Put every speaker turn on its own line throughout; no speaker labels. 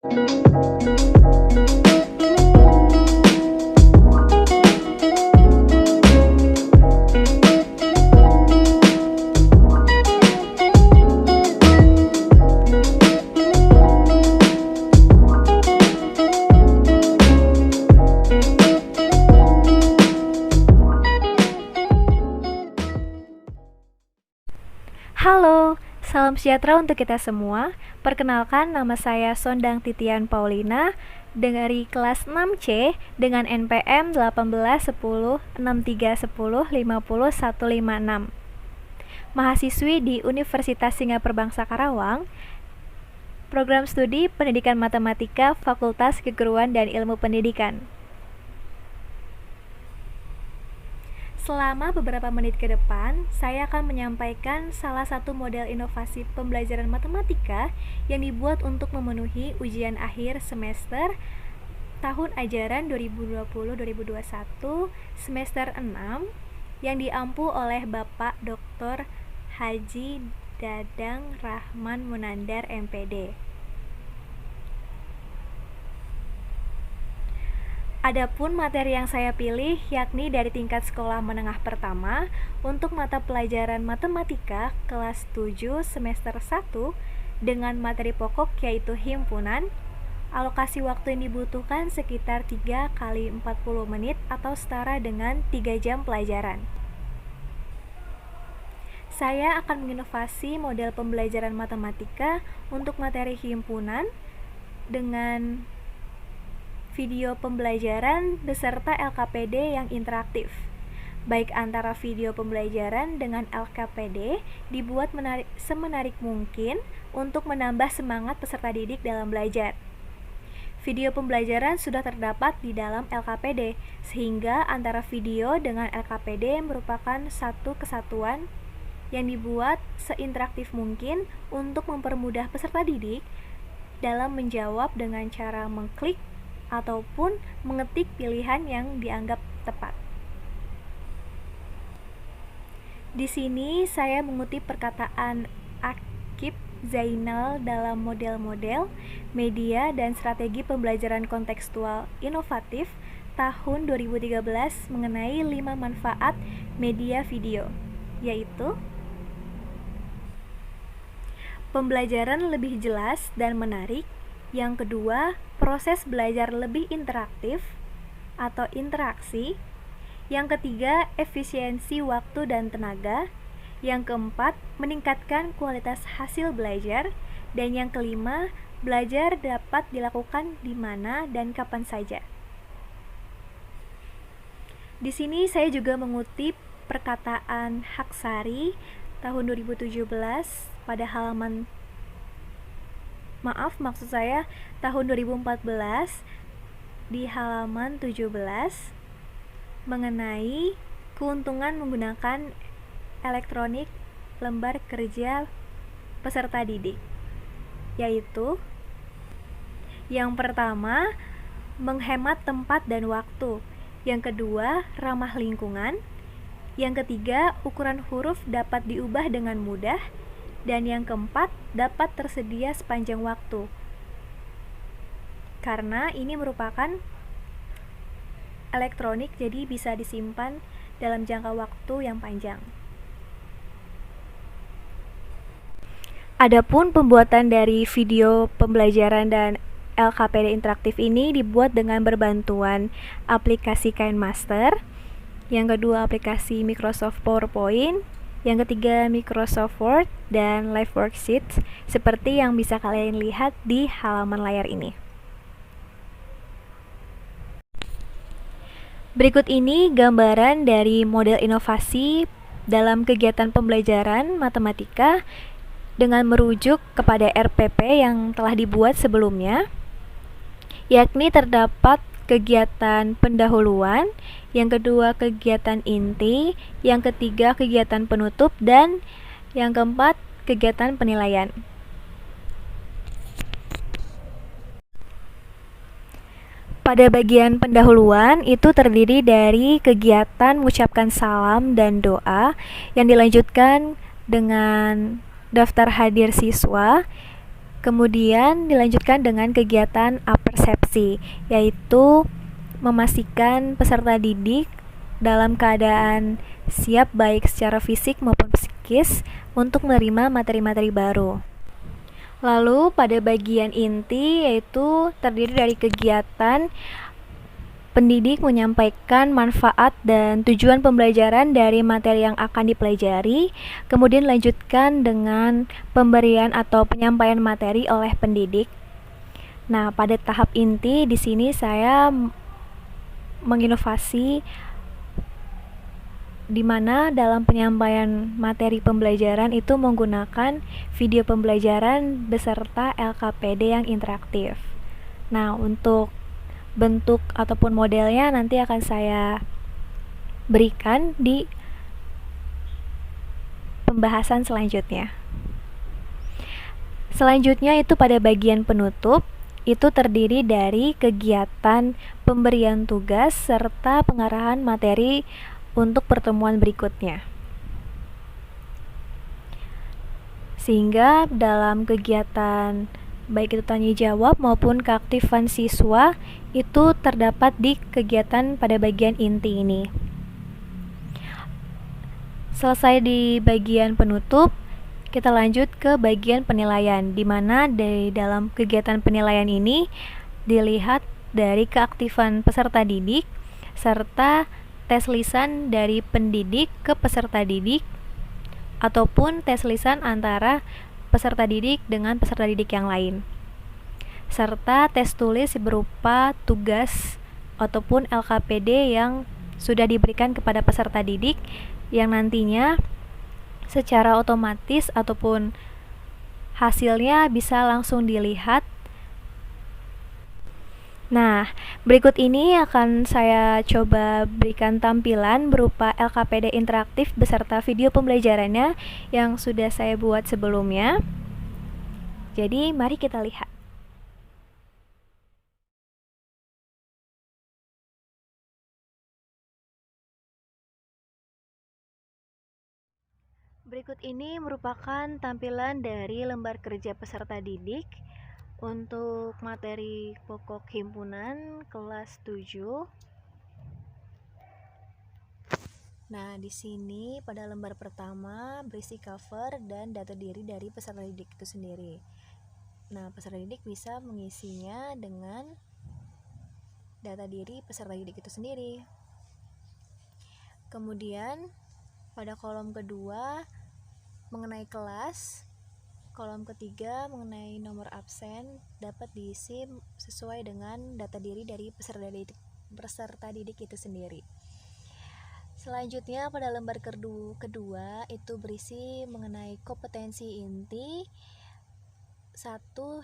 Halo, salam sejahtera untuk kita semua. Perkenalkan, nama saya Sondang Titian Paulina dari kelas 6C dengan NPM 18106310505156. Mahasiswi di Universitas Singapura Bangsa Karawang, Program Studi Pendidikan Matematika, Fakultas Keguruan dan Ilmu Pendidikan. Selama beberapa menit ke depan, saya akan menyampaikan salah satu model inovasi pembelajaran matematika yang dibuat untuk memenuhi ujian akhir semester tahun ajaran 2020-2021 semester 6 yang diampu oleh Bapak Dr. Haji Dadang Rahman Munandar MPD. Adapun materi yang saya pilih yakni dari tingkat sekolah menengah pertama untuk mata pelajaran matematika kelas 7 semester 1 dengan materi pokok yaitu himpunan. Alokasi waktu yang dibutuhkan sekitar 3 kali 40 menit atau setara dengan 3 jam pelajaran. Saya akan menginovasi model pembelajaran matematika untuk materi himpunan dengan video pembelajaran beserta LKPD yang interaktif. Baik antara video pembelajaran dengan LKPD dibuat semenarik mungkin untuk menambah semangat peserta didik dalam belajar. Video pembelajaran sudah terdapat di dalam LKPD, sehingga antara video dengan LKPD merupakan satu kesatuan yang dibuat seinteraktif mungkin untuk mempermudah peserta didik dalam menjawab dengan cara mengklik ataupun mengetik pilihan yang dianggap tepat. Di sini saya mengutip perkataan Akib Zainal dalam model-model media dan strategi pembelajaran kontekstual inovatif tahun 2013 mengenai 5 manfaat media video, yaitu pembelajaran lebih jelas dan menarik. Yang kedua, proses belajar lebih interaktif atau interaksi. Yang ketiga, efisiensi waktu dan tenaga. Yang keempat, meningkatkan kualitas hasil belajar. Dan yang kelima, belajar dapat dilakukan di mana dan kapan saja. Di sini saya juga mengutip perkataan Haksari tahun 2017 pada halaman tahun 2014 di halaman 17 mengenai keuntungan menggunakan elektronik lembar kerja peserta didik, yaitu yang pertama, menghemat tempat dan waktu. Yang kedua, ramah lingkungan. Yang ketiga, ukuran huruf dapat diubah dengan mudah. Dan yang keempat, dapat tersedia sepanjang waktu. Karena ini merupakan elektronik, jadi bisa disimpan dalam jangka waktu yang panjang. Adapun pembuatan dari video pembelajaran dan LKPD interaktif ini dibuat dengan berbantuan aplikasi KineMaster. Yang kedua, aplikasi Microsoft PowerPoint. Yang ketiga, Microsoft Word dan Live Worksheets seperti yang bisa kalian lihat di halaman layar ini. Berikut ini gambaran dari model inovasi dalam kegiatan pembelajaran matematika dengan merujuk kepada RPP yang telah dibuat sebelumnya, yakni terdapat kegiatan pendahuluan, yang kedua kegiatan inti, yang ketiga kegiatan penutup, dan yang keempat kegiatan penilaian. Pada bagian pendahuluan itu terdiri dari kegiatan mengucapkan salam dan doa yang dilanjutkan dengan daftar hadir siswa Kemudian dilanjutkan dengan kegiatan apersepsi, yaitu memastikan peserta didik dalam keadaan siap baik secara fisik maupun psikis untuk menerima materi-materi baru. Lalu pada bagian inti yaitu terdiri dari kegiatan pendidik menyampaikan manfaat dan tujuan pembelajaran dari materi yang akan dipelajari, kemudian lanjutkan dengan pemberian atau penyampaian materi oleh pendidik. Nah, pada tahap inti di sini saya menginovasi di mana dalam penyampaian materi pembelajaran itu menggunakan video pembelajaran beserta LKPD yang interaktif. Nah, untuk bentuk ataupun modelnya nanti akan saya berikan di pembahasan selanjutnya. Selanjutnya itu pada bagian penutup, itu terdiri dari kegiatan pemberian tugas serta pengarahan materi untuk pertemuan berikutnya. Sehingga dalam kegiatan baik itu tanya jawab maupun keaktifan siswa itu terdapat di kegiatan pada bagian inti ini. Selesai di bagian penutup, kita lanjut ke bagian penilaian, di mana di dalam kegiatan penilaian ini dilihat dari keaktifan peserta didik serta tes lisan dari pendidik ke peserta didik ataupun tes lisan antara peserta didik dengan peserta didik yang lain, serta tes tulis berupa tugas ataupun LKPD yang sudah diberikan kepada peserta didik yang nantinya secara otomatis ataupun hasilnya bisa langsung dilihat. Nah, berikut ini akan saya coba berikan tampilan berupa LKPD interaktif beserta video pembelajarannya yang sudah saya buat sebelumnya. Jadi, mari kita lihat. Berikut ini merupakan tampilan dari lembar kerja peserta didik untuk materi pokok himpunan kelas 7. Nah, di sini pada lembar pertama berisi cover dan data diri dari peserta didik itu sendiri. Nah, peserta didik bisa mengisinya dengan data diri peserta didik itu sendiri. Kemudian pada kolom kedua mengenai kelas, kolom ketiga mengenai nomor absen dapat diisi sesuai dengan data diri dari peserta didik itu sendiri. Selanjutnya pada lembar kedua itu berisi mengenai kompetensi inti 1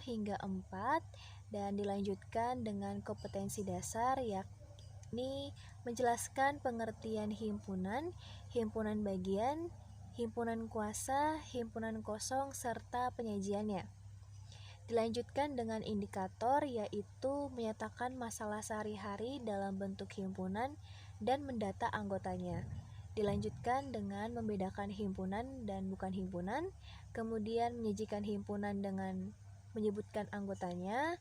hingga 4 dan dilanjutkan dengan kompetensi dasar yakni menjelaskan pengertian himpunan, himpunan bagian, himpunan kuasa, himpunan kosong, serta penyajiannya. Dilanjutkan dengan indikator yaitu menyatakan masalah sehari-hari dalam bentuk himpunan dan mendata anggotanya. Dilanjutkan dengan membedakan himpunan dan bukan himpunan, kemudian menyajikan himpunan dengan menyebutkan anggotanya,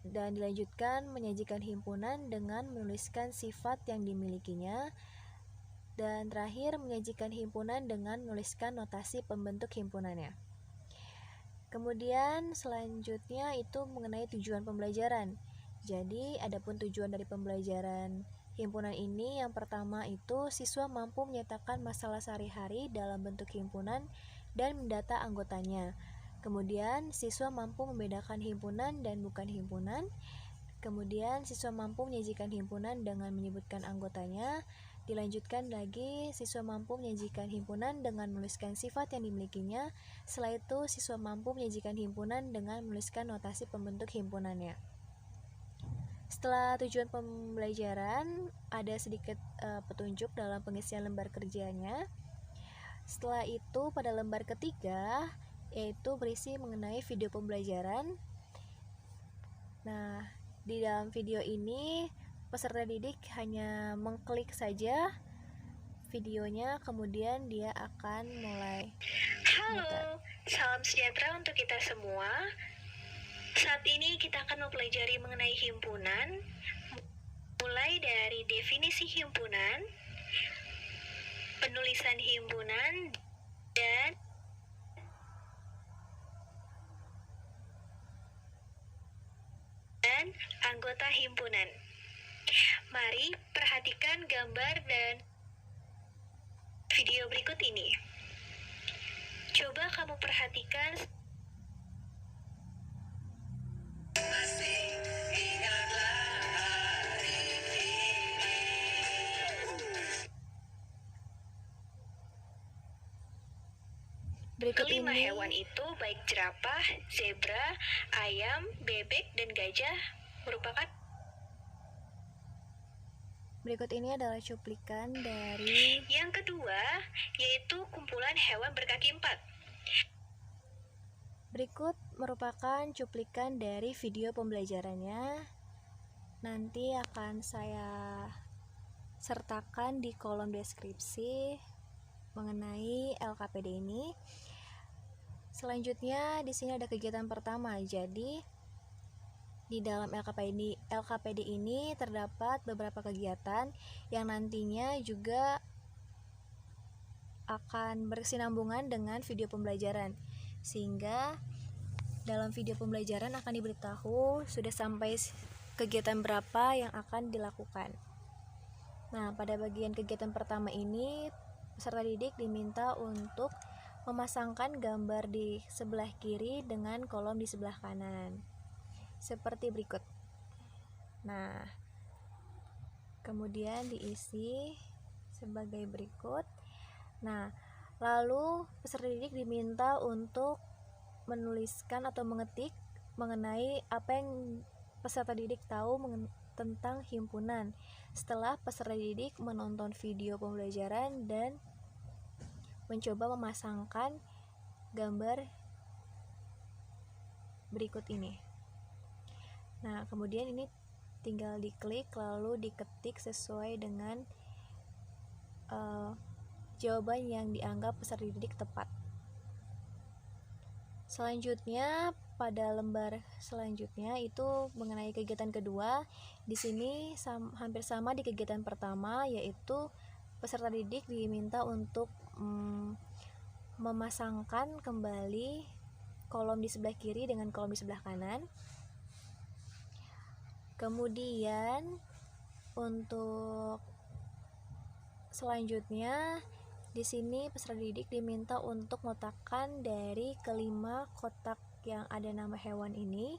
dan dilanjutkan menyajikan himpunan dengan menuliskan sifat yang dimilikinya, dan terakhir menyajikan himpunan dengan menuliskan notasi pembentuk himpunannya. Kemudian selanjutnya itu mengenai tujuan pembelajaran. Jadi adapun tujuan dari pembelajaran himpunan ini yang pertama itu siswa mampu menyatakan masalah sehari-hari dalam bentuk himpunan dan mendata anggotanya. Kemudian siswa mampu membedakan himpunan dan bukan himpunan. Kemudian siswa mampu menyajikan himpunan dengan menyebutkan anggotanya. Dilanjutkan lagi, siswa mampu menyajikan himpunan dengan menuliskan sifat yang dimilikinya. Setelah itu, siswa mampu menyajikan himpunan dengan menuliskan notasi pembentuk himpunannya. Setelah tujuan pembelajaran, ada sedikit petunjuk dalam pengisian lembar kerjanya. Setelah itu, pada lembar ketiga, yaitu berisi mengenai video pembelajaran. Nah, di dalam video ini, peserta didik hanya mengklik saja videonya, kemudian dia akan mulai.
Halo,
Salam sejahtera untuk kita semua. Saat ini kita akan mempelajari mengenai himpunan, mulai dari definisi himpunan, penulisan himpunan, dan anggota himpunan. Mari perhatikan gambar dan video berikut ini. Coba kamu perhatikan. Berikut
Kelima
ini
hewan itu baik jerapah, zebra, ayam, bebek, dan gajah merupakan.
Berikut ini adalah cuplikan dari
Yang kedua yaitu kumpulan hewan berkaki empat.
berikut merupakan cuplikan dari video pembelajarannya. Nanti akan saya sertakan di kolom deskripsi mengenai LKPD ini. Selanjutnya di sini ada kegiatan pertama. Jadi di dalam LKPD ini terdapat beberapa kegiatan yang nantinya juga akan berkesinambungan dengan video pembelajaran, sehingga dalam video pembelajaran akan diberitahu sudah sampai kegiatan berapa yang akan dilakukan. Nah, pada bagian kegiatan pertama ini peserta didik diminta untuk memasangkan gambar di sebelah kiri dengan kolom di sebelah kanan seperti berikut. Nah, kemudian diisi sebagai berikut. Nah, lalu peserta didik diminta untuk menuliskan atau mengetik mengenai apa yang peserta didik tahu tentang himpunan setelah peserta didik menonton video pembelajaran dan mencoba memasangkan gambar berikut ini. Nah, kemudian ini tinggal diklik lalu diketik sesuai dengan jawaban yang dianggap peserta didik tepat. Selanjutnya pada lembar selanjutnya itu mengenai kegiatan kedua. Di sini hampir sama di kegiatan pertama, yaitu peserta didik diminta untuk memasangkan kembali kolom di sebelah kiri dengan kolom di sebelah kanan. Kemudian untuk selanjutnya di sini peserta didik diminta untuk meletakkan dari kelima kotak yang ada nama hewan ini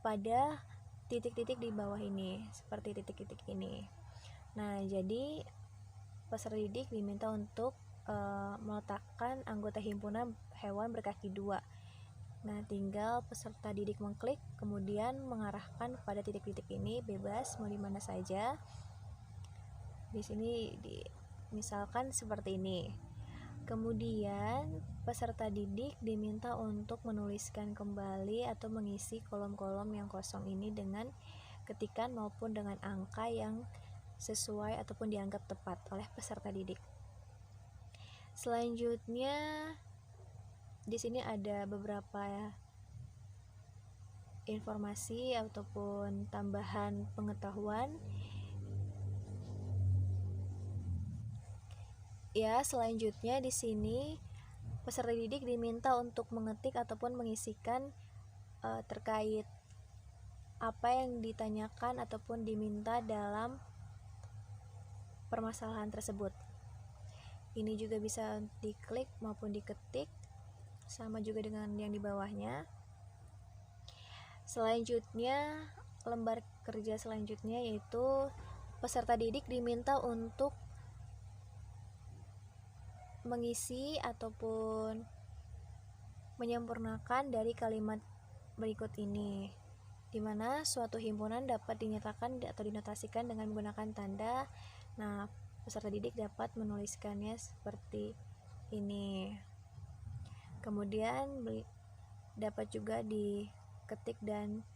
pada titik-titik di bawah ini, seperti titik-titik ini. Nah, jadi peserta didik diminta untuk meletakkan anggota himpunan hewan berkaki dua. Nah, tinggal peserta didik mengklik, kemudian mengarahkan pada titik-titik ini, bebas mau di mana saja. Di sini misalkan seperti ini. Kemudian peserta didik diminta untuk menuliskan kembali atau mengisi kolom-kolom yang kosong ini dengan ketikan maupun dengan angka yang sesuai ataupun dianggap tepat oleh peserta didik. Selanjutnya di sini ada beberapa informasi ataupun tambahan pengetahuan. Ya, selanjutnya di sini peserta didik diminta untuk mengetik ataupun mengisikan terkait apa yang ditanyakan ataupun diminta dalam permasalahan tersebut. Ini juga bisa diklik maupun diketik, sama juga dengan yang di bawahnya. Selanjutnya, lembar kerja selanjutnya yaitu peserta didik diminta untuk mengisi ataupun menyempurnakan dari kalimat berikut ini, di mana suatu himpunan dapat dinyatakan atau dinotasikan dengan menggunakan tanda. Nah, peserta didik dapat menuliskannya seperti ini. Kemudian dapat juga diketik dan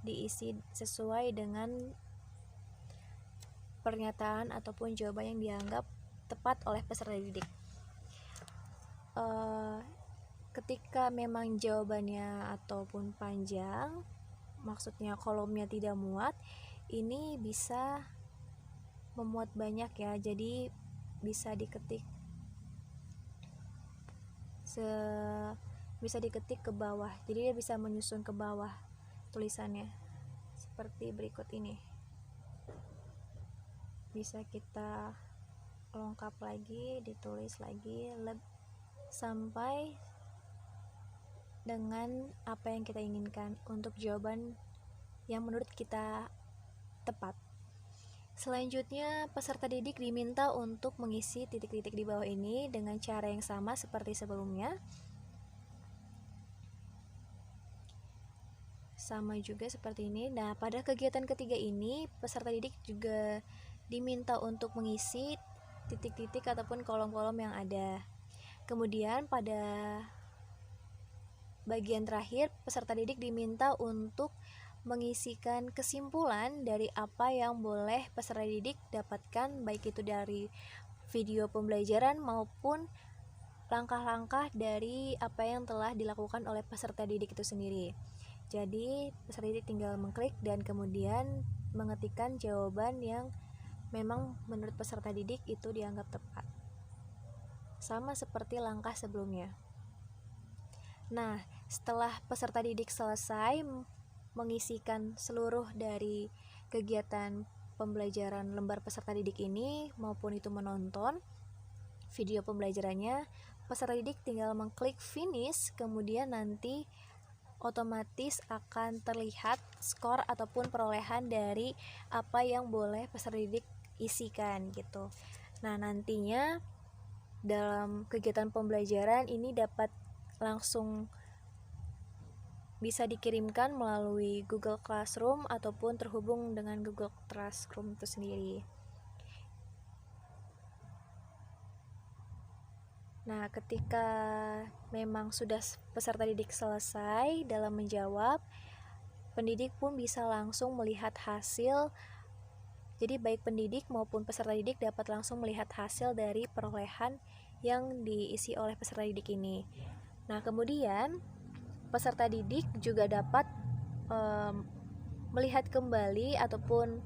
diisi sesuai dengan pernyataan ataupun jawaban yang dianggap tepat oleh peserta didik. ketika memang jawabannya ataupun panjang, maksudnya kolomnya tidak muat, ini bisa memuat banyak ya, jadi bisa diketik ke bawah, jadi dia bisa menyusun ke bawah tulisannya seperti berikut ini. Bisa kita lengkap lagi, ditulis lagi sampai dengan apa yang kita inginkan untuk jawaban yang menurut kita tepat. Selanjutnya, peserta didik diminta untuk mengisi titik-titik di bawah ini dengan cara yang sama seperti sebelumnya. Sama juga seperti ini. Nah, pada kegiatan ketiga ini, peserta didik juga diminta untuk mengisi titik-titik ataupun kolom-kolom yang ada. Kemudian pada bagian terakhir, peserta didik diminta untuk mengisikan kesimpulan dari apa yang boleh peserta didik dapatkan, baik itu dari video pembelajaran maupun langkah-langkah dari apa yang telah dilakukan oleh peserta didik itu sendiri. Jadi peserta didik tinggal mengklik dan kemudian mengetikkan jawaban yang memang menurut peserta didik itu dianggap tepat, sama seperti langkah sebelumnya. Nah, setelah peserta didik selesai mengisikan seluruh dari kegiatan pembelajaran lembar peserta didik ini maupun itu menonton video pembelajarannya, peserta didik tinggal mengklik finish, kemudian nanti otomatis akan terlihat skor ataupun perolehan dari apa yang boleh peserta didik isikan gitu. Nah, nantinya dalam kegiatan pembelajaran ini dapat langsung bisa dikirimkan melalui Google Classroom ataupun terhubung dengan Google Classroom itu sendiri. Nah, ketika memang sudah peserta didik selesai dalam menjawab, pendidik pun bisa langsung melihat hasil. Jadi baik pendidik maupun peserta didik dapat langsung melihat hasil dari perolehan yang diisi oleh peserta didik ini. Nah, kemudian peserta didik juga dapat melihat kembali ataupun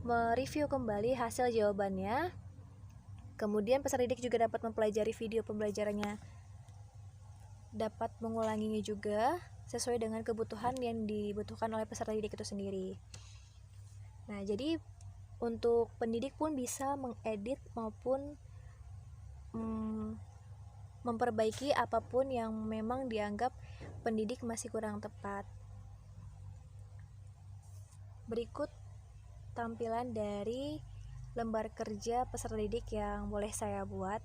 mereview kembali hasil jawabannya. Kemudian peserta didik juga dapat mempelajari video pembelajarannya, dapat mengulanginya juga sesuai dengan kebutuhan yang dibutuhkan oleh peserta didik itu sendiri. Nah, jadi untuk pendidik pun bisa mengedit maupun memperbaiki apapun yang memang dianggap pendidik masih kurang tepat. Berikut tampilan dari lembar kerja peserta didik yang boleh saya buat.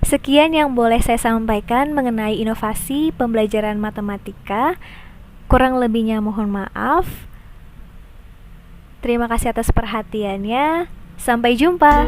Sekian yang boleh saya sampaikan mengenai inovasi pembelajaran matematika. Kurang lebihnya mohon maaf. Terima kasih atas perhatiannya. Sampai jumpa.